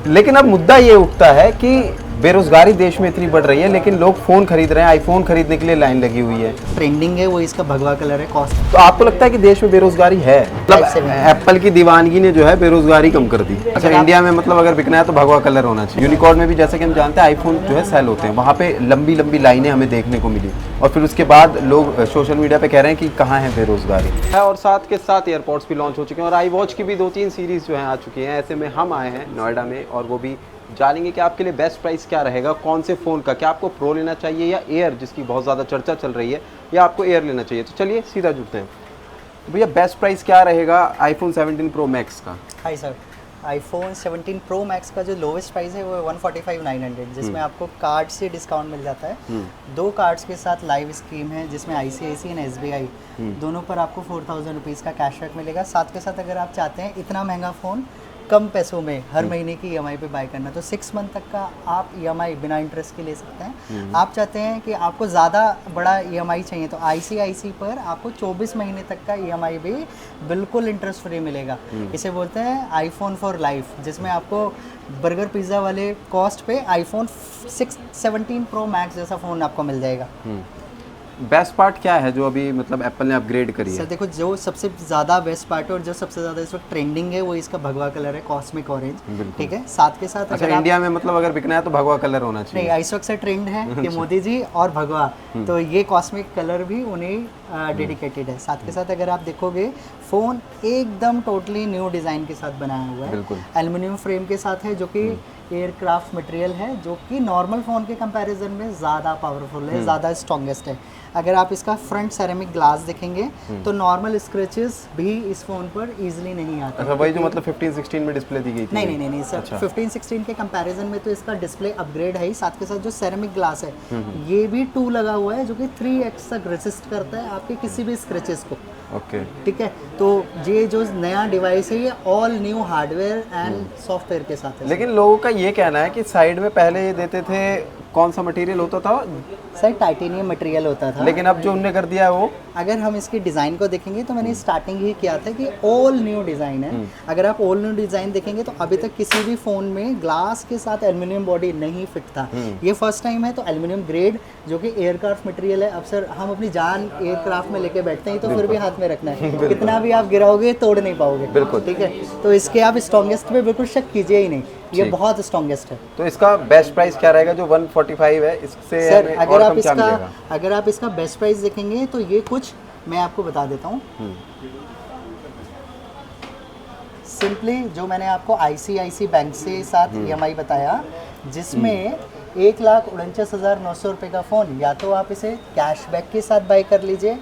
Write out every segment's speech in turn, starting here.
लेकिन अब मुद्दा ये उठता है कि बेरोजगारी देश में इतनी बढ़ रही है, लेकिन लोग फ़ोन खरीद रहे हैं, आईफोन खरीदने के लिए लाइन लगी हुई है। ट्रेंडिंग है वो, इसका भगवा कलर है, कॉस्ट। तो आपको लगता है कि देश में बेरोजगारी है? मतलब एप्पल की दीवानगी ने जो है बेरोजगारी कम कर दी। अच्छा, इंडिया में मतलब अगर बिकना है तो भगवा कलर होना चाहिए। यूनिकॉर्न में भी जैसे कि हम जानते हैं आईफोन जो है सेल होते हैं, वहाँ पे लंबी लंबी लाइनें हमें देखने को मिली और फिर उसके बाद लोग सोशल मीडिया पे कह रहे हैं कि कहाँ है बेरोजगारी। और साथ के साथ एयरपोर्ट्स भी लॉन्च हो चुके हैं और आई वॉच की भी 2-3 सीरीज़ जो है आ चुकी हैं। ऐसे में हम आए हैं नोएडा में और वो भी जानेंगे कि आपके लिए बेस्ट प्राइस क्या रहेगा, कौन से फ़ोन का, क्या आपको प्रो लेना चाहिए या एयर जिसकी बहुत ज़्यादा चर्चा चल रही है, या आपको एयर लेना चाहिए। तो चलिए सीधा जुड़ते हैं। तो भैया बेस्ट प्राइस क्या रहेगा आईफोन 17 प्रो मैक्स का? Hi sir, iPhone 17 pro max का जो लोवेस्ट प्राइस है वो 145,900, जिसमें आपको कार्ड से डिस्काउंट मिल जाता है। 2 कार्ड्स के साथ लाइव स्कीम है जिसमें ICICI एंड SBI दोनों पर आपको 4,000 रुपीज़ का कैशबैक मिलेगा। साथ के साथ अगर आप चाहते हैं इतना महंगा फ़ोन कम पैसों में हर महीने की EMI पे बाय करना, तो 6 मंथ तक का आप EMI बिना इंटरेस्ट के ले सकते हैं। आप चाहते हैं कि आपको ज़्यादा बड़ा EMI चाहिए तो ICICI पर आपको 24 महीने तक का EMI भी बिल्कुल इंटरेस्ट फ्री मिलेगा। इसे बोलते हैं आईफोन फॉर लाइफ, जिसमें आपको बर्गर पिज़्ज़ा वाले कॉस्ट पे आईफोन 17 प्रो मैक्स जैसा फ़ोन आपको मिल जाएगा। बेस्ट पार्ट क्या है जो अभी मतलब एप्पल ने अपग्रेड करी है? सर देखो, जो सबसे ज़्यादा बेस्ट पार्ट है और जो सबसे ज़्यादा इस वक्त ट्रेंडिंग है वो इसका भगवा कलर है, कॉस्मिक ऑरेंज। ठीक है, साथ के साथ अच्छा, इंडिया में मतलब अगर बिकना है तो भगवा कलर होना चाहिए। नहीं, इस वक्त से ट्रेंड है कि मोदी जी और भगवा, तो ये कॉस्मिक कलर भी उन्हें डेडिकेटेड है। साथ के साथ अगर आप देखोगे फ़ोन एकदम टोटली न्यू डिज़ाइन के साथ बनाया हुआ है, एल्युमिनियम फ्रेम के साथ है, जो कि एयरक्राफ्ट मटेरियल है, जो कि नॉर्मल फ़ोन के कंपैरिजन में ज़्यादा पावरफुल है, ज़्यादा स्ट्रॉन्गेस्ट है। अगर आप इसका फ्रंट सेरेमिक ग्लास देखेंगे तो नॉर्मल स्क्रैचेस भी इस फ़ोन पर इजीली नहीं आते। अच्छा, वही जो मतलब 15-16 में डिस्प्ले दी गई थी? नहीं सर, अच्छा। 15-16 के कंपैरिजन में तो इसका डिस्प्ले अपग्रेड है ही। साथ के साथ जो सेरेमिक ग्लास है ये भी 2 लगा हुआ है, जो कि 3x तक रेसिस्ट करता है आपके किसी भी स्क्रैचेस को। ओके, ठीक है, तो ये जो नया डिवाइस है ये all new hardware and software के साथ है। लेकिन लोगों का ये कहना है कि साइड में पहले ये देते थे, कौन सा मटेरियल होता था सर? टाइटेनियम मटेरियल होता था, लेकिन अब जो उनने कर दिया है वो, अगर हम इसकी डिज़ाइन को देखेंगे तो मैंने स्टार्टिंग ही किया था कि ऑल न्यू डिज़ाइन है। अगर आप ऑल न्यू डिज़ाइन देखेंगे तो अभी तक किसी भी फ़ोन में ग्लास के साथ एल्युमिनियम बॉडी नहीं फिट था। ये फर्स्ट टाइम है, तो एल्युमिनियम ग्रेड जो कि एयरक्राफ्ट मटेरियल है। अब सर हम अपनी जान एयरक्राफ्ट में लेके बैठते हैं तो फिर भी हाथ में रखना है, कितना भी आप गिराओगे तोड़ नहीं पाओगे। बिल्कुल ठीक है, तो इसके आप स्ट्रॉन्गेस्ट पे बिल्कुल शक कीजिए ही नहीं, ये बहुत स्ट्रॉन्गेस्ट है। तो इसका बेस्ट प्राइस क्या रहेगा जो 145 है? इससे सर अगर आप इसका बेस्ट प्राइस देखेंगे तो ये कुछ मैं आपको बता देता हूँ। सिंपली जो मैंने आपको ICICI बैंक से साथ EMI बताया, जिसमें 1,49,900 रुपये का फ़ोन, या तो आप इसे कैशबैक के साथ बाय कर लीजिए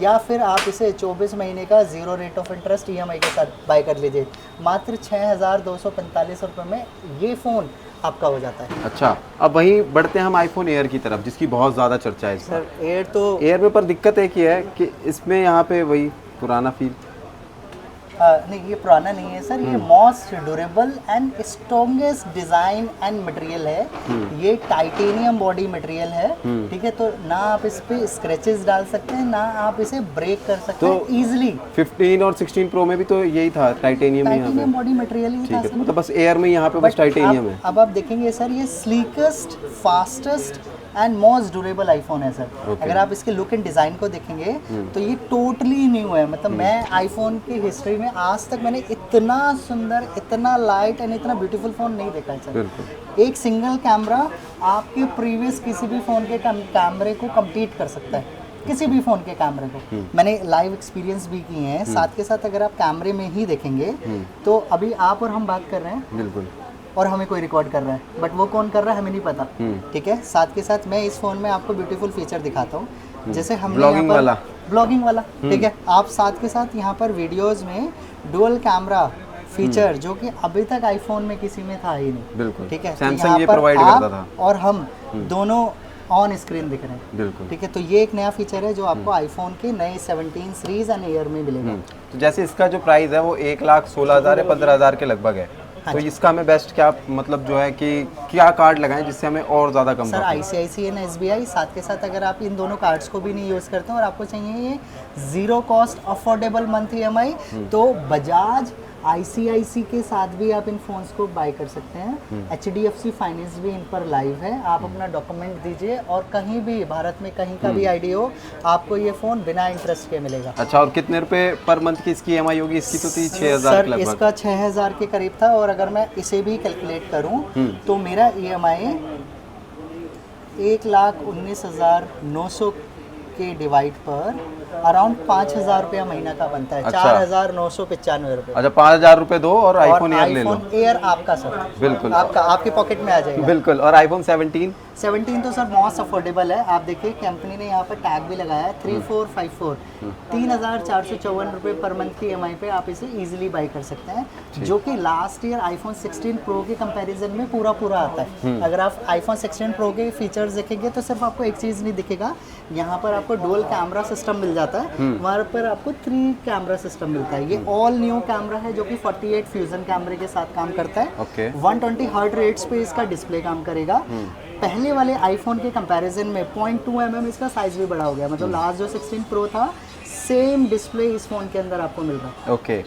या फिर आप इसे 24 महीने का 0 रेट ऑफ इंटरेस्ट EMI के साथ बाय कर लीजिए। मात्र 6,245 रुपये में ये फ़ोन आपका हो जाता है। अच्छा, अब वहीं बढ़ते हैं हम आईफोन एयर की तरफ, जिसकी बहुत ज़्यादा चर्चा है। सर एयर में पर दिक्कत एक ही है कि इसमें यहाँ पे वही पुराना फील। नहीं, ये पुराना नहीं है सर, ये most durable and strongest design and material है। ये टाइटेनियम बॉडी मटेरियल है। ठीक है, तो ना आप इस पे स्क्रैचेस डाल सकते हैं, ना आप इसे ब्रेक कर सकते हैं इजीली। 15 और 16 प्रो में भी तो यही था, टाइटेनियम बॉडी मटेरियल ही था। तो बस एयर में यहाँ पे बस टाइटेनियम है। अब आप देखेंगे सर, ये sleekest, fastest and most durable iPhone है सर। अगर आप इसके लुक एंड डिज़ाइन को देखेंगे तो ये टोटली न्यू है। मतलब मैं आईफोन की हिस्ट्री में आज तक मैंने इतना सुंदर, इतना लाइट एंड इतना ब्यूटीफुल फ़ोन नहीं देखा है सर। एक सिंगल कैमरा आपके प्रीवियस किसी भी फ़ोन के कैमरे को कम्पीट कर सकता है, किसी भी फ़ोन के कैमरे को। मैंने लाइव एक्सपीरियंस भी किए हैं। साथ के साथ अगर आप कैमरे में ही देखेंगे तो अभी आप और हम बात कर रहे हैं, बिल्कुल, और हमें कोई रिकॉर्ड कर रहा है, बट वो कौन कर रहा है हमें नहीं पता। ठीक है, साथ के साथ मैं इस फ़ोन में आपको ब्यूटीफुल फीचर दिखाता हूँ, जैसे हम ब्लॉगिंग वाला। ठीक है, आप साथ के साथ यहाँ पर वीडियोस में डुअल कैमरा फीचर, जो कि अभी तक आईफोन में किसी में था ही नहीं। बिल्कुल ठीक है, सैमसंग ये प्रोवाइड करता था और हम दोनों ऑन स्क्रीन दिख रहे हैं। बिल्कुल ठीक है, तो ये एक नया फीचर है जो आपको आईफोन के नए 17 सीरीज एंड एयर में मिलेगा। तो जैसे इसका जो प्राइस है वो 1,16,000 या 15,000 के लगभग है। तो इसका हमें बेस्ट क्या मतलब जो है कि क्या कार्ड लगाएं जिससे हमें और ज़्यादा कम? Sir ICICI and SBI। साथ के साथ अगर आप इन दोनों कार्ड्स को भी नहीं यूज़ करते हैं और आपको चाहिए ये 0 कॉस्ट अफोर्डेबल मंथ EMI, तो बजाज ICICI के साथ भी आप इन फ़ोन्स को बाय कर सकते हैं। HDFC फाइनेंस भी इन पर लाइव है। आप अपना डॉक्यूमेंट दीजिए और कहीं भी भारत में कहीं का भी आईडी हो, आपको ये फ़ोन बिना इंटरेस्ट के मिलेगा। अच्छा, और कितने रुपए पर मंथ की इसकी EMI होगी? इसकी तो थी 6,000 सर के लगभग। इसका 6,000 के करीब था, और अगर मैं इसे भी कैलकुलेट करूं तो मेरा EMI 1,19,900 के डिवाइड पर अराउंड 5,000 रुपया महीना का बनता है। अच्छा। 4,995 रुपये। अच्छा, 5,000 रुपए दो और आईफोन एयर ले लो। आईफोन एयर आपका सर, बिल्कुल। आपका, आपके पॉकेट में आ जाएगा। बिल्कुल। और आईफोन 17 तो सर मोस्ट अफोर्डेबल है। आप देखिए कंपनी ने यहाँ पर टैग भी लगाया है 3454, 3,454 रुपये पर मंथ की EMI पे आप इसे इजीली बाई कर सकते हैं, जो कि लास्ट ईयर आईफोन 16 प्रो के कंपैरिजन में पूरा आता है। अगर आप आईफोन 16 प्रो के फीचर्स देखेंगे तो सिर्फ आपको एक चीज़ नहीं दिखेगा, यहाँ पर आपको डुअल कैमरा सिस्टम मिल जाता है, वहाँ पर आपको 3 कैमरा सिस्टम मिलता है। ये ऑल न्यू कैमरा है जो कि 48 फ्यूजन कैमरे के साथ काम करता है। ओके। 120 हर्ट्ज रेट्स पे इसका डिस्प्ले काम करेगा। पहले वाले आईफोन के कंपैरिजन में 0.2 mm इसका साइज भी बड़ा हो गया, मतलब लास्ट जो 16 प्रो था सेम डिस्प्ले इस फोन के अंदर आपको मिल रहा है। ओके।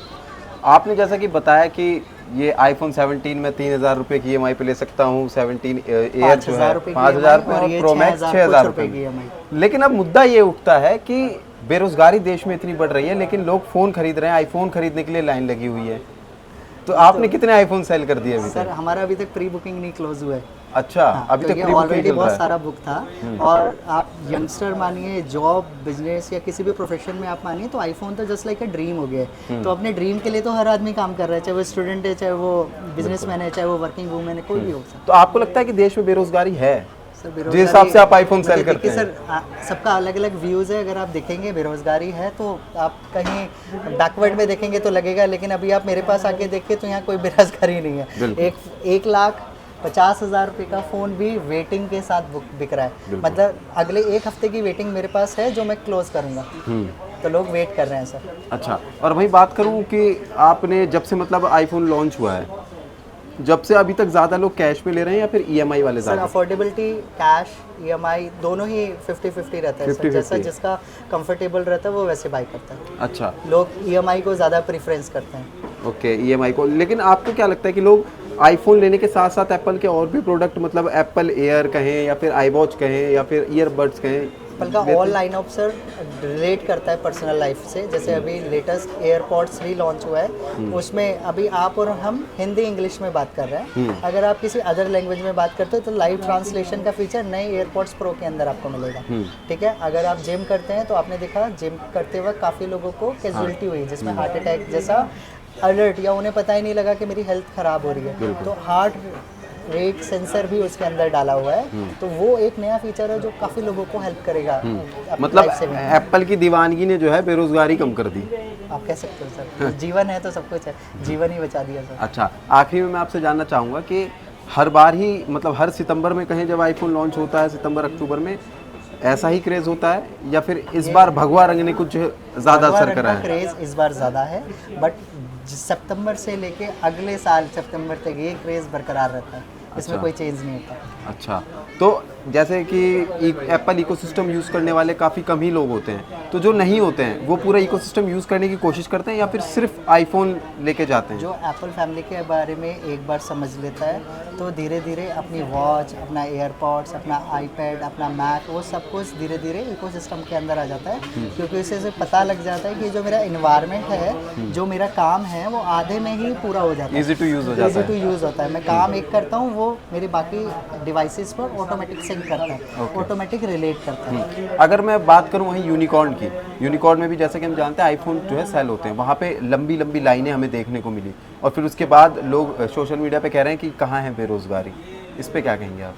आपने जैसा कि बताया कि ये आईफोन 17 में 3,000 रुपए की EMI पे ले सकता हूँ, 17 एयर जो है 5,000 रुपए और प्रो मैक्स 6,000 रुपए की EMI। लेकिन अब मुद्दा ये उठता है कि बेरोजगारी देश में इतनी बढ़ रही है, लेकिन लोग फ़ोन खरीद रहे हैं, आईफोन खरीदने के लिए लाइन लगी हुई है। तो आपने कितने आईफोन सेल कर दिए अभी सर? तक? हमारा अभी तक प्री बुकिंग नहीं क्लोज हुआ है। अच्छा, अभी तो तक ये प्री बुकिंग ऑलरेडी चल बहुत रहा है। सारा बुक था। और आप यंगस्टर मानिए, जॉब, बिजनेस या किसी भी प्रोफेशन में आप मानिए, तो आईफोन तो जस्ट लाइक अ ड्रीम हो गया है। तो अपने ड्रीम के लिए तो हर आदमी काम कर रहा है, चाहे वो स्टूडेंट है, चाहे वो बिजनेसमैन है, चाहे वो वर्किंग वूमेन है, कोई भी हो सकता तो आपको लगता है कि देश में बेरोजगारी है? है। जिस हिसाब से आप आईफोन सेल करते हैं। सर सबका अलग अलग व्यूज़ है। अगर आप देखेंगे बेरोजगारी है तो आप कहीं बैकवर्ड में देखेंगे तो लगेगा, लेकिन अभी आप मेरे पास आके देखिए तो यहाँ कोई बेरोजगारी नहीं है। 1,50,000 रुपये का फ़ोन भी वेटिंग के साथ बिक रहा है। मतलब अगले 1 हफ्ते की वेटिंग मेरे पास है जो मैं क्लोज करूँगा। तो लोग वेट कर रहे हैं सर। अच्छा, और वही बात करूँ कि आपने जब से मतलब आईफोन लॉन्च हुआ है, जब से अभी तक ज़्यादा लोग कैश में ले रहे हैं या फिर EMI वाले सर ज़्यादा? अफोर्डेबिलिटी, कैश, EMI दोनों ही 50-50 रहता है सर। जैसा जिसका कंफर्टेबल रहता है वो वैसे बाई करता है। अच्छा। लोग EMI को ज़्यादा प्रेफरेंस करते हैं। ओके, EMI को। लेकिन आपको क्या लगता है कि लोग आईफोन लेने के साथ साथ एप्पल के और भी प्रोडक्ट, मतलब एप्पल एयर कहें या फिर iWatch कहें या फिर ईयरबड्स कहें, एप्पल का all line of sir relate करता है पर्सनल लाइफ से। जैसे अभी लेटेस्ट एयरपॉड्स 3 लॉन्च हुआ है, उसमें अभी आप और हम हिंदी इंग्लिश में बात कर रहे हैं। अगर आप किसी अदर लैंग्वेज में बात करते हो तो लाइव ट्रांसलेशन का फीचर नए एयरपॉड्स प्रो के अंदर आपको मिलेगा। ठीक है, अगर आप जिम करते हैं तो आपने देखा जिम करते वक्त काफ़ी लोगों को कैजुअलिटी हुई, जिसमें हार्ट अटैक जैसा अलर्ट, या उन्हें पता ही नहीं लगा कि मेरी हेल्थ ख़राब हो रही है। तो हार्ट रेट सेंसर भी उसके अंदर डाला हुआ है। तो वो एक नया फीचर है जो काफ़ी लोगों को हेल्प करेगा। मतलब एप्पल की दीवानगी ने जो है बेरोजगारी कम कर दी, आप कह सकते हो सर। जीवन है तो सब कुछ है, जीवन ही बचा दिया सर। अच्छा, आखिरी में मैं आपसे जानना चाहूँगा कि हर बार ही, मतलब हर सितंबर में कहें जब आईफोन लॉन्च होता है, सितंबर अक्टूबर में ऐसा ही क्रेज़ होता है, या फिर इस बार भगवा रंग ने कुछ ज़्यादा असर करा है? क्रेज़ इस बार ज़्यादा है, बट सितंबर से लेके अगले साल सितंबर तक ये क्रेज़ बरकरार रहता है। इसमें कोई चेंज नहीं होता। अच्छा, तो जैसे कि एप्पल इकोसिस्टम यूज़ करने वाले काफ़ी कम ही लोग होते हैं, तो जो नहीं होते हैं वो पूरा इकोसिस्टम यूज़ करने की कोशिश करते हैं या फिर सिर्फ आईफोन लेके जाते हैं? जो एप्पल फैमिली के बारे में एक बार समझ लेता है तो धीरे धीरे अपनी वॉच, अपना एयरपॉड्स, अपना आईपैड, अपना मैक, वो सब कुछ धीरे धीरे इकोसिस्टम के अंदर आ जाता है। क्योंकि इससे पता लग जाता है कि जो मेरा इन्वायरमेंट है, जो मेरा काम है, वो आधे में ही पूरा हो जाता है। ईजी टू यूज़ हो जाता है। ईजी टू यूज़ होता है। मैं काम एक करता हूँ, वो मेरे बाकी डिवाइसेस पर ऑटोमेटिक सिंक करता है, ऑटोमेटिक रिलेट करता है। अगर मैं बात करूं वहीं यूनिकॉर्न की, यूनिकॉर्न में भी जैसे कि हम जानते हैं आईफोन जो है सेल होते हैं, वहाँ पे लंबी लंबी लाइनें हमें देखने को मिली, और फिर उसके बाद लोग सोशल मीडिया पे कह रहे हैं कि कहाँ है बेरोजगारी। इस पे क्या कहेंगे आप?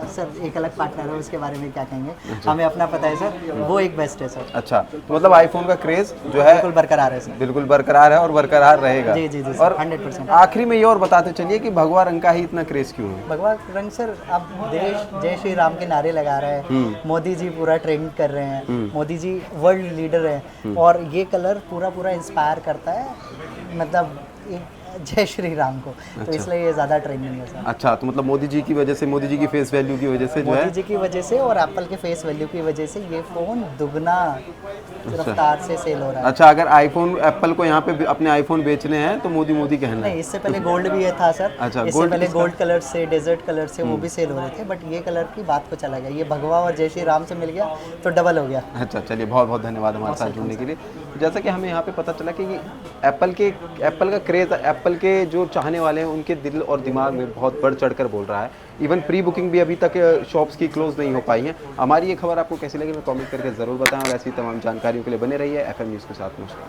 सर एक अलग पार्टनर है, उसके बारे में क्या कहेंगे, हमें अपना पता है सर, वो एक बेस्ट है सर। अच्छा, तो मतलब आईफोन का क्रेज जो है बिल्कुल बरकरार है सर। बिल्कुल बरकरार है और बरकरार रहेगा। जी जी जी, और 100%। आखिरी में ये और बताते चलिए कि भगवा रंग का ही इतना क्रेज क्यों है? भगवा रंग सर, अब देश जय श्री राम के नारे लगा रहा है, मोदी जी पूरा ट्रेंड कर रहे हैं, मोदी जी वर्ल्ड लीडर हैं, और ये कलर पूरा इंस्पायर करता है। मतलब एक जय श्री राम को, तो इसलिए ये ज़्यादा ट्रेंडिंग है सर। अच्छा, तो मतलब मोदी जी की वजह से, मोदी जी की फेस वैल्यू की वजह से जो है, मोदी जी की वजह से और एप्पल के फेस वैल्यू की वजह से ये फ़ोन दुगना रफ्तार से सेल हो रहा है। अच्छा, अगर आईफोन एप्पल को यहाँ पे अपने आईफोन बेचने हैं तो मोदी मोदी कहना है। नहीं, इससे पहले गोल्ड भी ये था सर। अच्छा, इससे गोल्ड पहले किसका? गोल्ड कलर से, डेजर्ट कलर से वो भी सेल हो रहे थे, बट ये कलर की बात को चला गया, ये भगवा और जय श्री राम से मिल गया तो डबल हो गया। अच्छा, चलिए बहुत बहुत धन्यवाद हमारे साथ जुड़ने के लिए। जैसा कि हमें यहाँ पे पता चला कि एप्पल का क्रेज़, एप्पल के जो चाहने वाले हैं उनके दिल और दिमाग में बहुत बढ़ चढ़ कर बोल रहा है। इवन प्री बुकिंग भी अभी तक शॉप्स की क्लोज नहीं हो पाई हैं। हमारी ये खबर आपको कैसी लगी मैं कमेंट करके ज़रूर बताएं, और ऐसी तमाम जानकारियों के लिए बने रहिए FM न्यूज़ के साथ। नमस्कार।